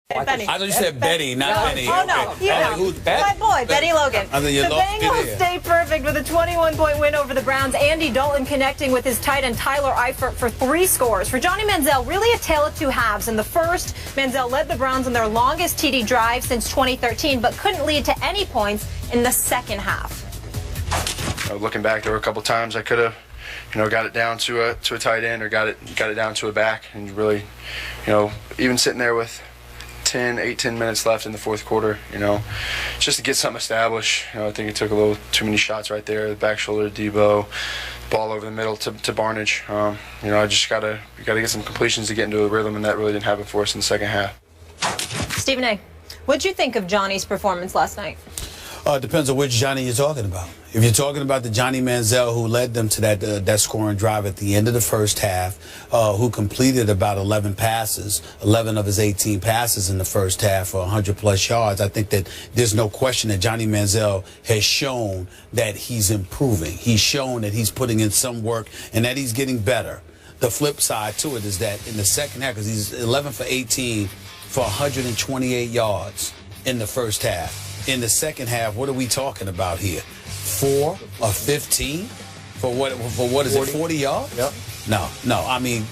Benny. I thought you said Betty, not Benny. Oh, no. Okay. You know. Who's Betty? My boy, Benny Logan. I think you the lost me Bengals there. stayed perfect with a 21-point win over the Browns. Andy Dalton connecting with his tight end Tyler Eifert for 3 scores. For Johnny Manziel, really a tale of two halves. In the first, Manziel led the Browns on their longest TD drive since 2013, but couldn't lead to any points in the second half. Looking back, there were a couple times I could have, got it down to a tight end or got it down to a back, and really, even sitting there with 10 minutes left in the fourth quarter, just to get something established. I think it took a little too many shots right there. The back shoulder to Debo, ball over the middle to Barnage. I just gotta get some completions to get into a rhythm, and that really didn't happen for us in the second half. Stephen A., what'd you think of Johnny's performance last night? It depends on which Johnny you're talking about. If you're talking about the Johnny Manziel who led them to that scoring drive at the end of the first half, who completed about 11 of his 18 passes in the first half for 100-plus yards, I think that there's no question that Johnny Manziel has shown that he's improving. He's shown that he's putting in some work and that he's getting better. The flip side to it is that in the second half, because he's 11 for 18 for 128 yards in the first half. In the second half, what are we talking about here? 4 or 15 for what is 40. It? 40 yards? Yep. No. I mean,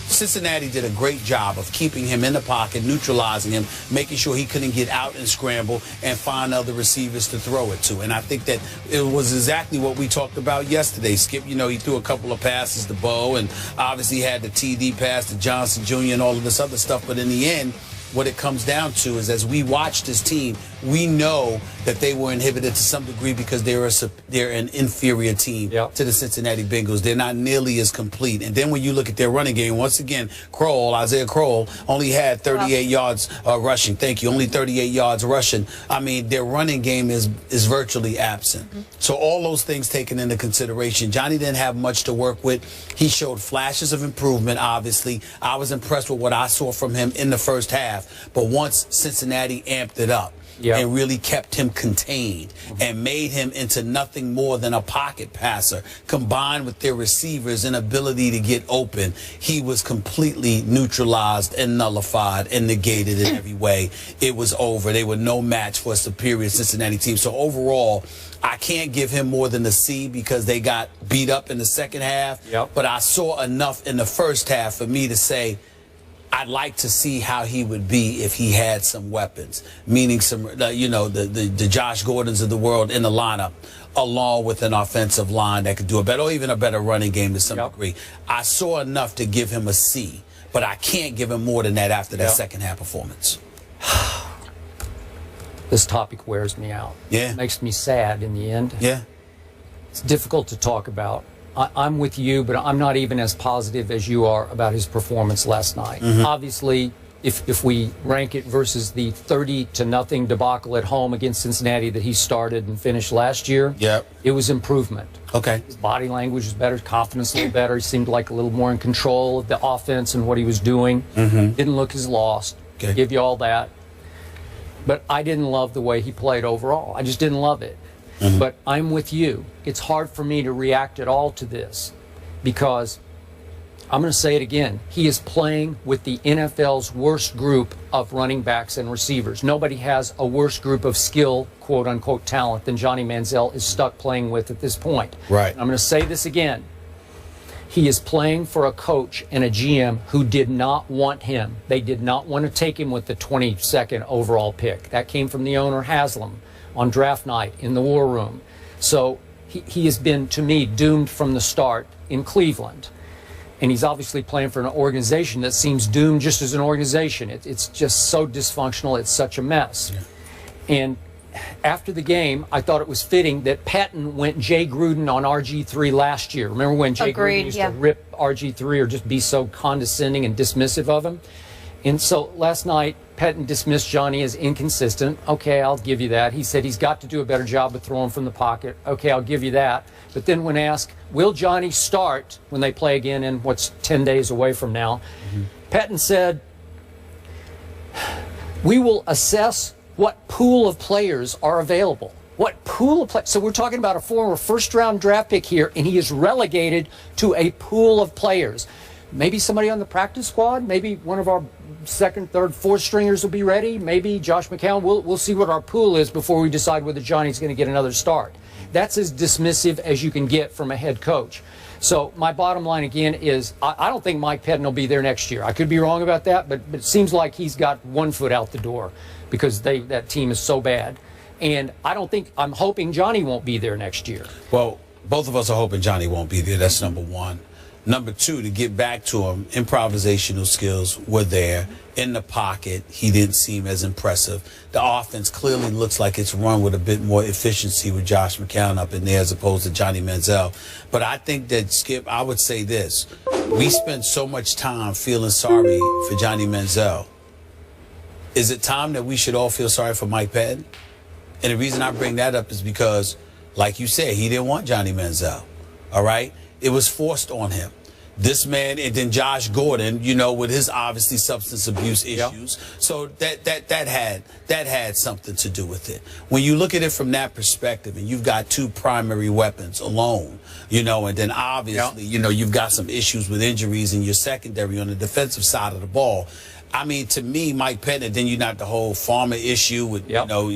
Cincinnati did a great job of keeping him in the pocket, neutralizing him, making sure he couldn't get out and scramble and find other receivers to throw it to. And I think that it was exactly what we talked about yesterday. Skip, he threw a couple of passes to Bo, and obviously had the TD pass to Johnson Jr. and all of this other stuff. But in the end, what it comes down to is, as we watch this team, we know that they were inhibited to some degree because they're an inferior team to the Cincinnati Bengals. They're not nearly as complete. And then when you look at their running game, once again, Isaiah Crowell only had 38 yards rushing. Thank you. Only 38 yards rushing. I mean, their running game is virtually absent. So all those things taken into consideration, Johnny didn't have much to work with. He showed flashes of improvement, obviously. I was impressed with what I saw from him in the first half. But once Cincinnati amped it up and really kept him contained and made him into nothing more than a pocket passer, combined with their receivers' inability to get open, he was completely neutralized and nullified and negated in every way. It was over. They were no match for a superior Cincinnati team. So overall, I can't give him more than a C because they got beat up in the second half. But I saw enough in the first half for me to say, I'd like to see how he would be if he had some weapons, meaning some, the Josh Gordons of the world in the lineup, along with an offensive line that could do a better, or even a better running game to some degree. I saw enough to give him a C, but I can't give him more than that after that second half performance. This topic wears me out. Yeah. It makes me sad in the end. Yeah. It's difficult to talk about. I'm with you, but I'm not even as positive as you are about his performance last night. Obviously, if we rank it versus the 30-0 debacle at home against Cincinnati that he started and finished last year, it was improvement. Okay. His body language was better, confidence a little better. He seemed like a little more in control of the offense and what he was doing. Didn't look as lost. Okay. Give you all that. But I didn't love the way he played overall. I just didn't love it. But I'm with you. It's hard for me to react at all to this because I'm going to say it again. He is playing with the NFL's worst group of running backs and receivers. Nobody has a worse group of skill, quote unquote, talent than Johnny Manziel is stuck playing with at this point. Right. I'm going to say this again. He is playing for a coach and a GM who did not want him. They did not want to take him with the 22nd overall pick. That came from the owner, Haslam, on draft night in the war room. So he has been, to me, doomed from the start in Cleveland. And he's obviously playing for an organization that seems doomed just as an organization. It's just so dysfunctional. It's such a mess. And after the game, I thought it was fitting that Patton went Jay Gruden on RG3 last year. Remember when Jay Gruden used to rip RG3 or just be so condescending and dismissive of him? And so last night, Patton dismissed Johnny as inconsistent. Okay, I'll give you that. He said he's got to do a better job of throwing from the pocket. Okay, I'll give you that. But then when asked, will Johnny start when they play again in what's 10 days away from now, Patton said, we will assess what pool of players are available. What pool of players? So we're talking about a former first-round draft pick here, and he is relegated to a pool of players. Maybe somebody on the practice squad, maybe one of our second, third, fourth stringers will be ready. Maybe Josh McCown. We'll see what our pool is before we decide whether Johnny's going to get another start. That's as dismissive as you can get from a head coach. So my bottom line again is I don't think Mike Pettin will be there next year. I could be wrong about that, but it seems like he's got one foot out the door because that team is so bad. And I'm hoping Johnny won't be there next year. Well, both of us are hoping Johnny won't be there. That's number one. Number two, to get back to him, improvisational skills were there. In the pocket, he didn't seem as impressive. The offense clearly looks like it's run with a bit more efficiency with Josh McCown up in there as opposed to Johnny Manziel. But I think that, Skip, I would say this. We spend so much time feeling sorry for Johnny Manziel. Is it time that we should all feel sorry for Mike Pettin? And the reason I bring that up is because, like you said, he didn't want Johnny Manziel. All right? It was forced on him. This man, and then Josh Gordon, you know, with his obviously substance abuse issues. Yep. So that had something to do with it. When you look at it from that perspective, and you've got two primary weapons alone, you know, and then obviously, you know, you've got some issues with injuries in your secondary on the defensive side of the ball. I mean, to me, Mike Pettin, and then you got the whole Farmer issue with, you know,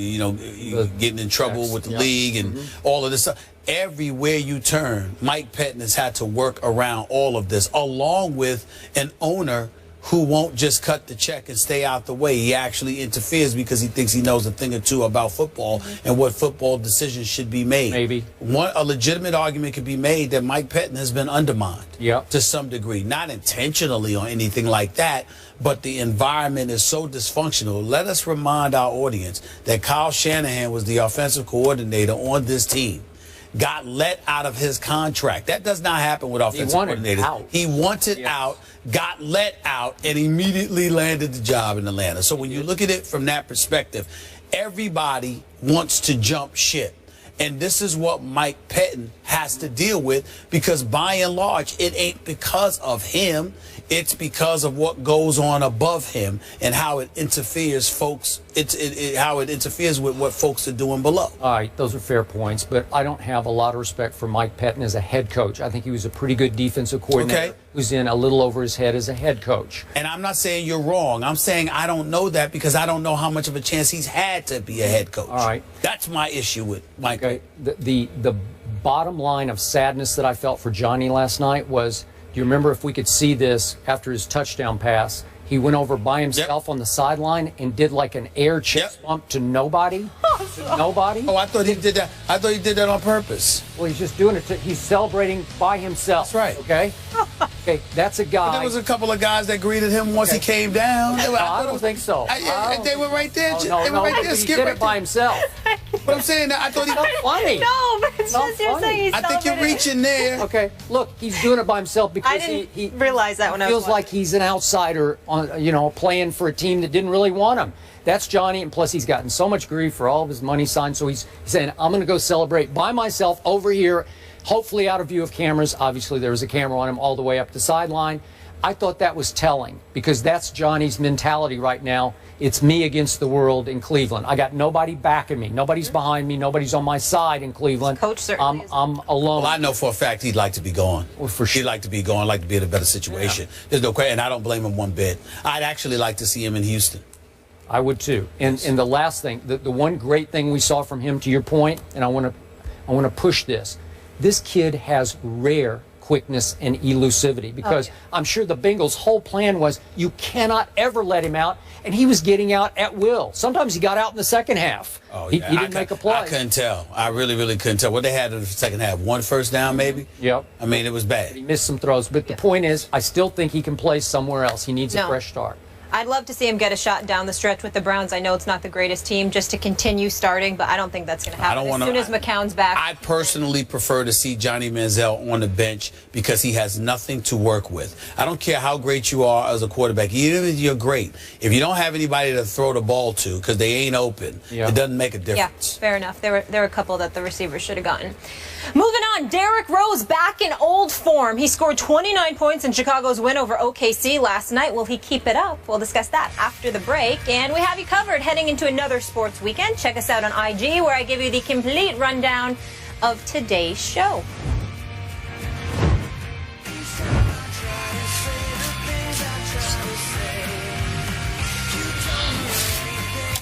getting in trouble with the league and all of this stuff. Everywhere you turn, Mike Pettin has had to work around all of this, along with an owner who won't just cut the check and stay out the way. He actually interferes because he thinks he knows a thing or two about football and what football decisions should be made. Maybe. A legitimate argument could be made that Mike Pettin has been undermined to some degree. Not intentionally or anything like that, but the environment is so dysfunctional. Let us remind our audience that Kyle Shanahan was the offensive coordinator on this team. Got let out of his contract. That does not happen with offensive coordinators. He wanted out, got let out, and immediately landed the job in Atlanta. So when you look at it from that perspective, everybody wants to jump ship. And this is what Mike Pettin has to deal with, because by and large, it ain't because of him. It's because of what goes on above him and how it interferes, folks. How it interferes with what folks are doing below. All right, those are fair points, but I don't have a lot of respect for Mike Pettin as a head coach. I think he was a pretty good defensive coordinator who's in a little over his head as a head coach. And I'm not saying you're wrong. I'm saying I don't know that because I don't know how much of a chance he's had to be a head coach. All right. That's my issue with Mike. Okay. The bottom line of sadness that I felt for Johnny last night was, do you remember, if we could see this after his touchdown pass, he went over by himself on the sideline and did like an air chest bump to nobody. Nobody. Oh, I thought he did that. I thought he did that on purpose. Well, he's just doing it. He's celebrating by himself. That's right. Okay. Okay, that's a guy. But there was a couple of guys that greeted him once he came down. I don't think so. They were right there. They were right there. He did it by himself. But I'm saying that I thought he was funny. No, but it's just you're saying he's I think you're reaching there. Okay, look, he's doing it by himself because I didn't realize that when I was feels like he's an outsider, on, you know, playing for a team that didn't really want him. That's Johnny, and plus he's gotten so much grief for all of his money signs, so he's saying, I'm going to go celebrate by myself over here, hopefully out of view of cameras. Obviously, there was a camera on him all the way up the sideline. I thought that was telling, because that's Johnny's mentality right now. It's me against the world in Cleveland. I got nobody backing me. Nobody's behind me. Nobody's on my side in Cleveland. Coach certainly I'm alone. Well, I know for a fact he'd like to be gone. Well, for sure. He'd like to be gone, like to be in a better situation. There's no question, and I don't blame him one bit. I'd actually like to see him in Houston. I would too. And the last thing, the one great thing we saw from him, to your point, and I want to push this. This kid has rare quickness and elusivity, because I'm sure the Bengals' whole plan was you cannot ever let him out, and he was getting out at will. Sometimes he got out in the second half. Oh, yeah. He didn't make a play. I couldn't tell. I really couldn't tell. What they had in the second half, one first down maybe? Yep. I mean, it was bad. He missed some throws, but the point is, I still think he can play somewhere else. He needs a fresh start. I'd love to see him get a shot down the stretch with the Browns. I know it's not the greatest team, just to continue starting, but I don't think that's going to happen as soon as McCown's back. I personally prefer to see Johnny Manziel on the bench because he has nothing to work with. I don't care how great you are as a quarterback. Even if you're great, if you don't have anybody to throw the ball to because they ain't open, it doesn't make a difference. Yeah, fair enough. There were a couple that the receivers should have gotten. Moving on, Derrick Rose back in old form. He scored 29 points in Chicago's win over OKC last night. Will he keep it up? We'll discuss that after the break. And we have you covered heading into another sports weekend. Check us out on IG, where I give you the complete rundown of today's show.